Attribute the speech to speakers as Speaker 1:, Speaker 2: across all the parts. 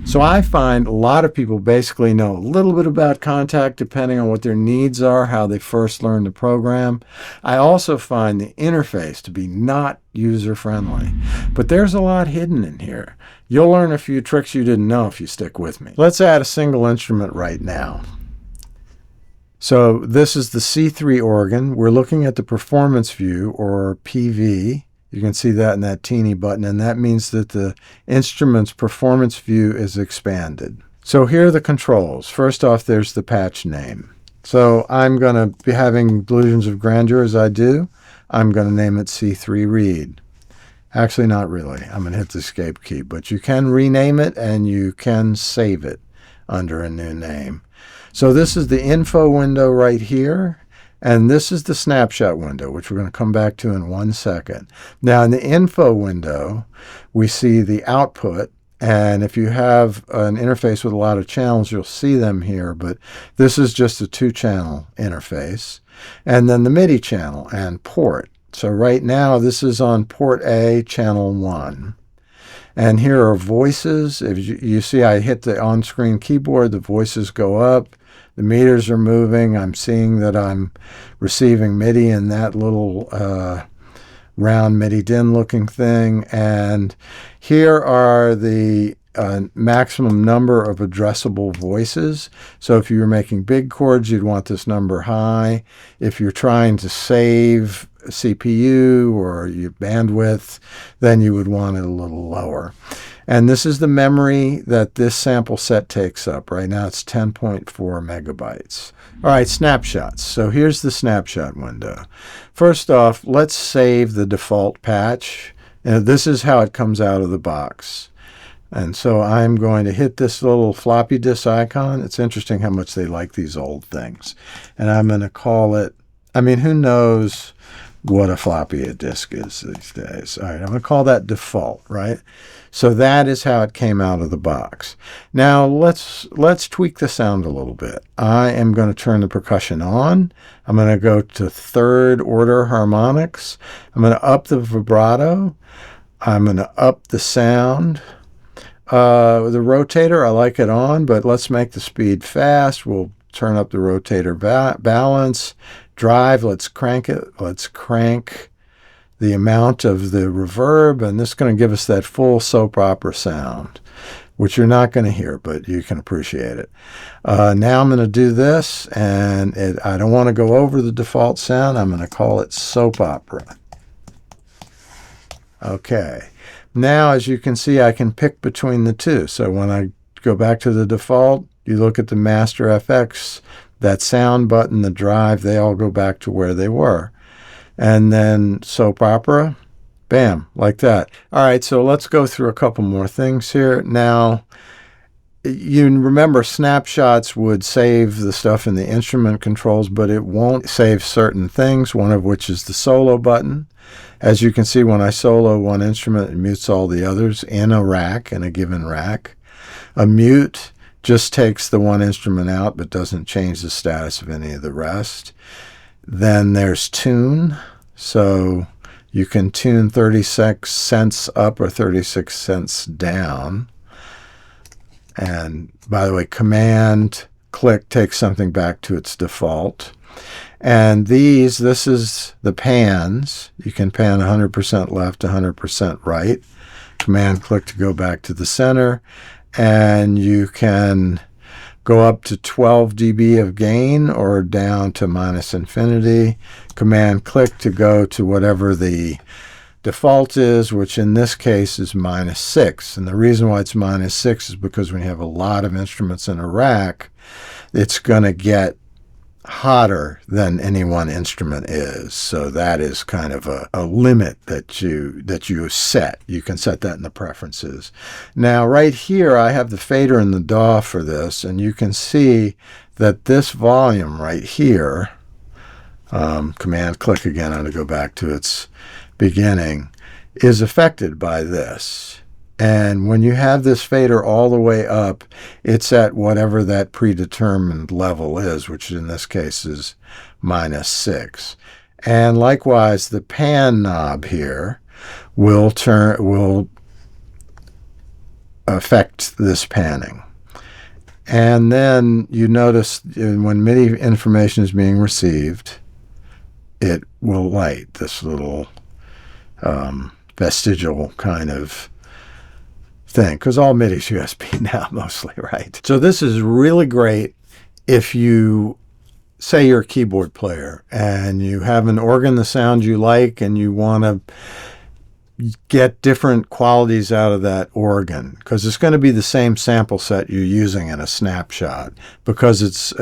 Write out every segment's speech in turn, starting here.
Speaker 1: So I find a lot of people basically know a little bit about Kontakt depending on what their needs are, how they first learn the program. I also find the interface to be not user-friendly, but there's a lot hidden in here. You'll learn a few tricks you didn't know if you stick with me. Let's add a single instrument right now. So this is the C3 organ. We're looking at the performance view, or PV. You can see that in that teeny button, and that means that the instrument's performance view is expanded. So here are the controls. First off, there's the patch name. So I'm going to be having delusions of grandeur as I do. I'm going to name it C3 Read. Actually, not really. I'm going to hit the escape key, but you can rename it and you can save it under a new name. So this is the info window right here. And this is the snapshot window, which we're going to come back to in 1 second. Now, in the info window, we see the output. And if you have an interface with a lot of channels, you'll see them here. But this is just a 2-channel interface. And then the MIDI channel and port. So right now, this is on port A, channel 1. And here are voices. If you see I hit the on-screen keyboard, the voices go up. The meters are moving. I'm seeing that I'm receiving MIDI in that little round MIDI DIN looking thing. And here are the maximum number of addressable voices. So if you were making big chords, you'd want this number high. If you're trying to save CPU or your bandwidth, then you would want it a little lower. And this is the memory that this sample set takes up. Right now it's 10.4 megabytes. All right, snapshots. So here's the snapshot window. First off, let's save the default patch. And this is how it comes out of the box. And so I'm going to hit this little floppy disk icon. It's interesting how much they like these old things. And I'm going to call it, I mean, who knows what a floppy disk is these days. All right, I'm going to call that default, right? So that is how it came out of the box. Now let's tweak the sound a little bit. I am going to turn the percussion on. I'm going to go to 3rd order harmonics. I'm going to up the vibrato. I'm going to up the sound. The rotator, I like it on, but let's make the speed fast. We'll turn up the rotator balance. Drive, let's crank it. Let's crank the amount of the reverb, and this is going to give us that full soap opera sound, which you're not going to hear, but you can appreciate it. Now I'm going to do this, and I don't want to go over the default sound. I'm going to call it soap opera. Okay. Now, as you can see, I can pick between the two. So when I go back to the default, you look at the master FX, that sound button, the drive, they all go back to where they were. And then soap opera, bam, like that. All right, so let's go through a couple more things here. Now, you remember snapshots would save the stuff in the instrument controls, but it won't save certain things, one of which is the solo button. As you can see, when I solo one instrument, it mutes all the others in a rack, in a given rack. A mute just takes the one instrument out, but doesn't change the status of any of the rest. Then there's tune. So you can tune 36 cents up or 36 cents down. And by the way, command click takes something back to its default. And this is the pans. You can pan 100% left, 100% right. Command click to go back to the center. And you can go up to 12 dB of gain or down to minus infinity. Command click to go to whatever the default is, which in this case is -6. And the reason why it's -6 is because when you have a lot of instruments in a rack, it's going to get hotter than any one instrument is. So that is kind of a limit that you set. You can set that in the preferences. Now right here I have the fader and the DAW for this, and you can see that this volume right here, command click again to go back to its beginning, is affected by this. And when you have this fader all the way up, it's at whatever that predetermined level is, which in this case is -6. And likewise, the pan knob here will affect this panning. And then you notice when MIDI information is being received, it will light this little vestigial kind of thing, because all MIDI is USB now mostly, right? So this is really great if you, say you're a keyboard player and you have an organ, the sound you like, and you want to get different qualities out of that organ, because it's going to be the same sample set you're using in a snapshot, because it's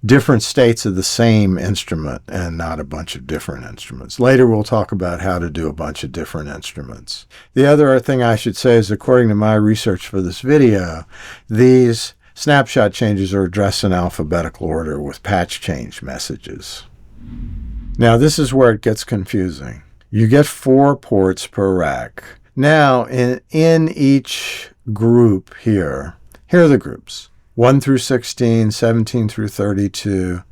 Speaker 1: different states of the same instrument and not a bunch of different instruments. Later we'll talk about how to do a bunch of different instruments. The other thing I should say is, according to my research for this video, these snapshot changes are addressed in alphabetical order with patch change messages. Now this is where it gets confusing. You get 4 ports per rack. Now, in each group here are the groups. 1 through 16, 17 through 32,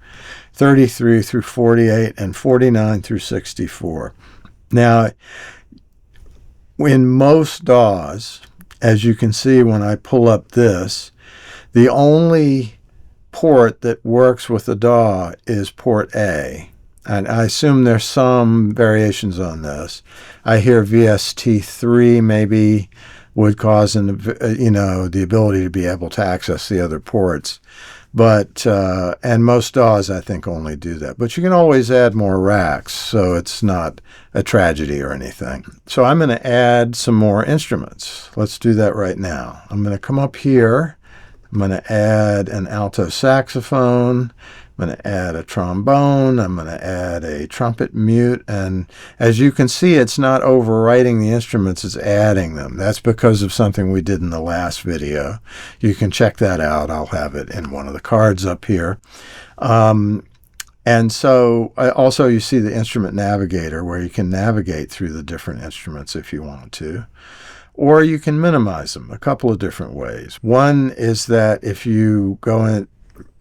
Speaker 1: 33 through 48, and 49 through 64. Now, in most DAWs, as you can see when I pull up this, the only port that works with the DAW is port A. And I assume there's some variations on this. I hear VST3 maybe would cause the ability to be able to access the other ports. But and most DAWs I think only do that. But you can always add more racks, so it's not a tragedy or anything. So I'm going to add some more instruments. Let's do that right now. I'm going to come up here. I'm going to add an alto saxophone. I'm going to add a trombone. I'm going to add a trumpet mute. And as you can see, it's not overwriting the instruments, it's adding them. That's because of something we did in the last video. You can check that out. I'll have it in one of the cards up here. And so also you see the instrument navigator, where you can navigate through the different instruments if you want to. Or you can minimize them a couple of different ways. One is that if you go and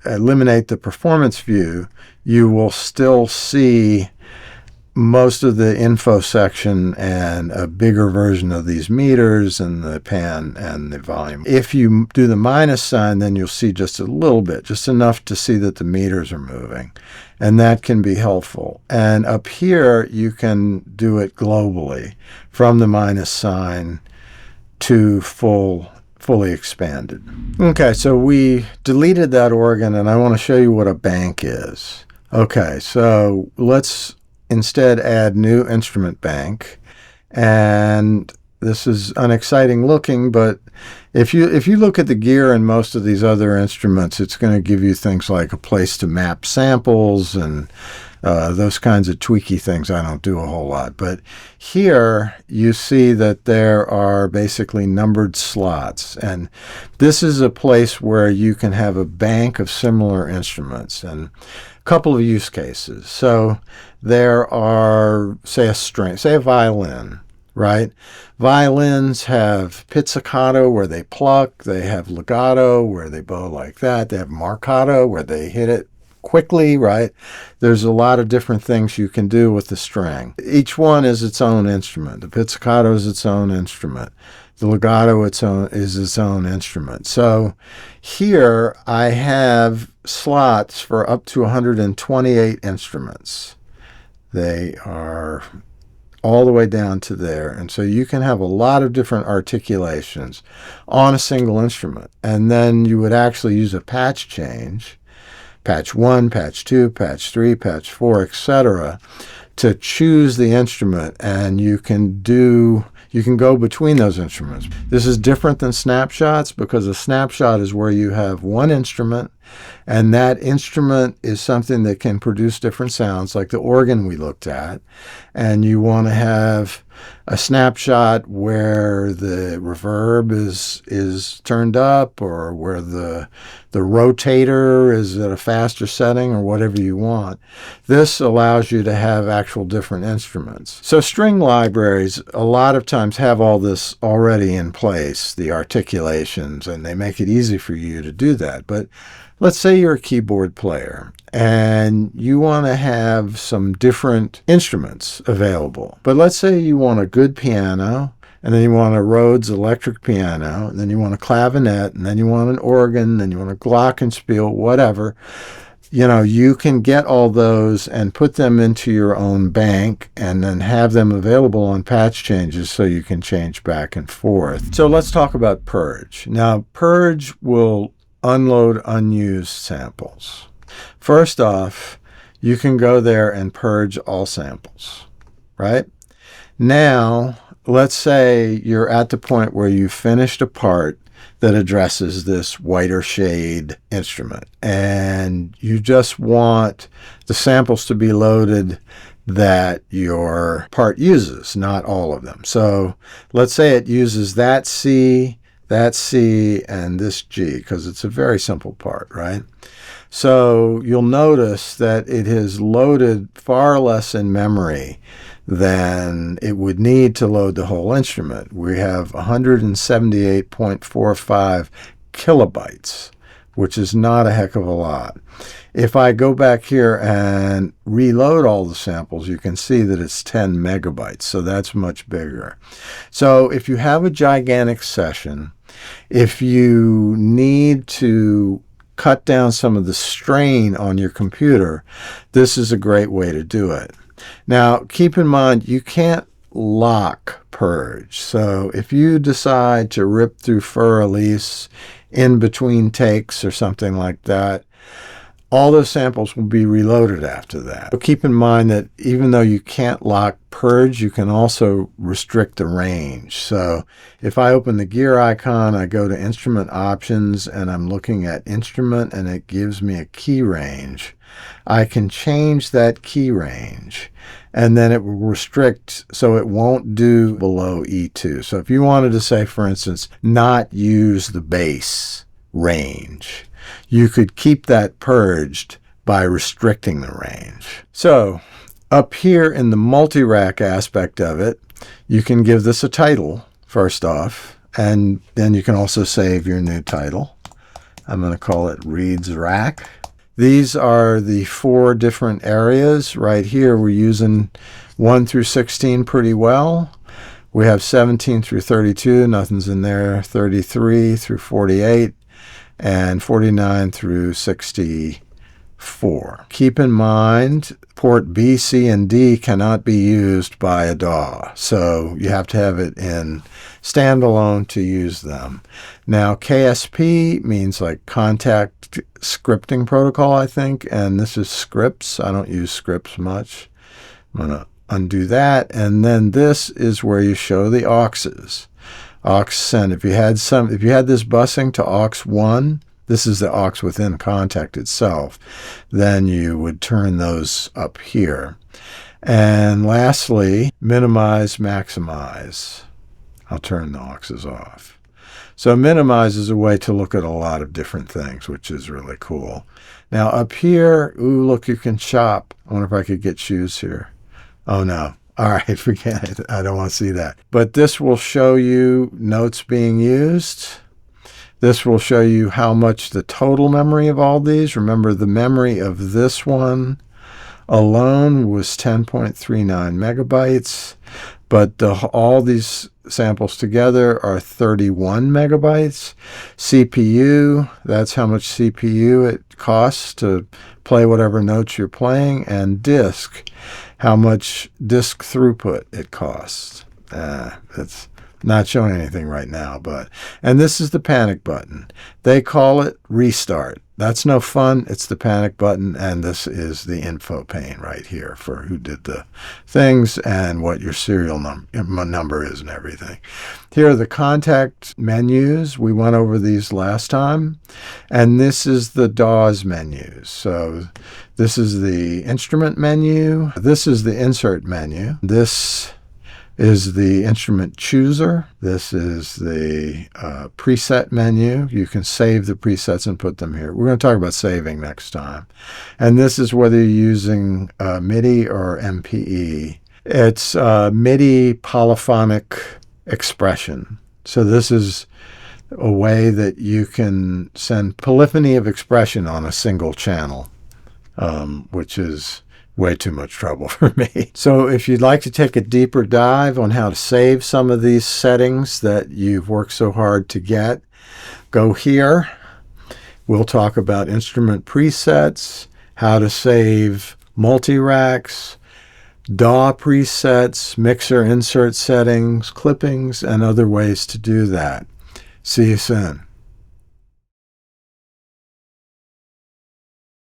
Speaker 1: eliminate the performance view, you will still see most of the info section and a bigger version of these meters and the pan and the volume. If you do the minus sign, then you'll see just a little bit, just enough to see that the meters are moving. And that can be helpful. And up here, you can do it globally from the minus sign to fully expanded. Okay, so we deleted that organ, and I want to show you what a bank is. Okay, so let's instead add new instrument bank. And this is unexciting looking, but if you look at the gear in most of these other instruments, it's going to give you things like a place to map samples and those kinds of tweaky things I don't do a whole lot. But here you see that there are basically numbered slots. And this is a place where you can have a bank of similar instruments and a couple of use cases. So there are, say, a string, say a violin, right? Violins have pizzicato where they pluck. They have legato where they bow like that. They have marcato where they hit it quickly, right? There's a lot of different things you can do with the string. Each one is its own instrument. The pizzicato is its own instrument. The legato is its own instrument. So here I have slots for up to 128 instruments. They are all the way down to there. And so you can have a lot of different articulations on a single instrument. And then you would actually use a patch change, patch 1, patch 2, patch 3, patch 4, etc., to choose the instrument, and you can go between those instruments. This is different than snapshots, because a snapshot is where you have one instrument, and that instrument is something that can produce different sounds, like the organ we looked at, and you want to have a snapshot where the reverb is turned up, or where the rotator is at a faster setting, or whatever you want. This allows you to have actual different instruments. So string libraries a lot of times have all this already in place, the articulations, and they make it easy for you to do that. But let's say you're a keyboard player and you want to have some different instruments available. But let's say you want a good piano and then you want a Rhodes electric piano, and then you want a clavinet, and then you want an organ, then you want a glockenspiel, whatever. You know, you can get all those and put them into your own bank and then have them available on patch changes so you can change back and forth. So let's talk about Purge. Now, Purge will unload unused samples. First off, you can go there and purge all samples, right? Now, let's say you're at the point where you finished a part that addresses this whiter shade instrument, and you just want the samples to be loaded that your part uses, not all of them. So let's say it uses that C, and this G, because it's a very simple part, right? So you'll notice that it has loaded far less in memory than it would need to load the whole instrument. We have 178.45 kilobytes, which is not a heck of a lot. If I go back here and reload all the samples, you can see that it's 10 megabytes, so that's much bigger. So if you have a gigantic session, if you need to cut down some of the strain on your computer, this is a great way to do it. Now, keep in mind, you can't lock Purge. So if you decide to rip through Fur Elise in between takes or something like that, all those samples will be reloaded after that. But keep in mind that even though you can't lock Purge, you can also restrict the range. So if I open the gear icon, I go to Instrument Options, and I'm looking at Instrument, and it gives me a key range. I can change that key range, and then it will restrict so it won't do below E2. So if you wanted to say, for instance, not use the bass range, you could keep that purged by restricting the range. So up here in the multi-rack aspect of it, you can give this a title first off, and then you can also save your new title. I'm going to call it Reed's Rack. These are the 4 different areas. Right here we're using 1 through 16 pretty well. We have 17 through 32, nothing's in there, 33 through 48, and 49 through 64. Keep in mind, port B, C, and D cannot be used by a DAW, so you have to have it in standalone to use them. Now, KSP means like Kontakt Scripting Protocol, I think, and this is scripts. I don't use scripts much. I'm going to undo that, and then this is where you show the auxes. Aux send. If you had this busing to aux 1, this is the aux within Kontakt itself, then you would turn those up here. And lastly, minimize, maximize. I'll turn the auxes off. So minimize is a way to look at a lot of different things, which is really cool. Now up here, ooh, look, you can chop. I wonder if I could get shoes here. Oh no. All right, forget it. I don't want to see that. But this will show you notes being used. This will show you how much the total memory of all these. Remember, the memory of this one alone was 10.39 megabytes, but all these samples together are 31 megabytes. CPU, that's how much CPU it costs to play whatever notes you're playing, and disk, how much disk throughput it costs. It's not showing anything right now, and this is the panic button. They call it restart. That's no fun. It's the panic button, and this is the info pane right here for who did the things and what your serial number is and everything. Here are the contact menus. We went over these last time, and this is the DAWs menus. So this is the instrument menu. This is the insert menu. This is the instrument chooser. This is the preset menu. You can save the presets and put them here. We're going to talk about saving next time. And this is whether you're using MIDI or MPE. It's MIDI polyphonic expression. So this is a way that you can send polyphony of expression on a single channel, which is way too much trouble for me. So if you'd like to take a deeper dive on how to save some of these settings that you've worked so hard to get, go here. We'll talk about instrument presets, how to save multi-racks, DAW presets, mixer insert settings, clippings, and other ways to do that. See you soon.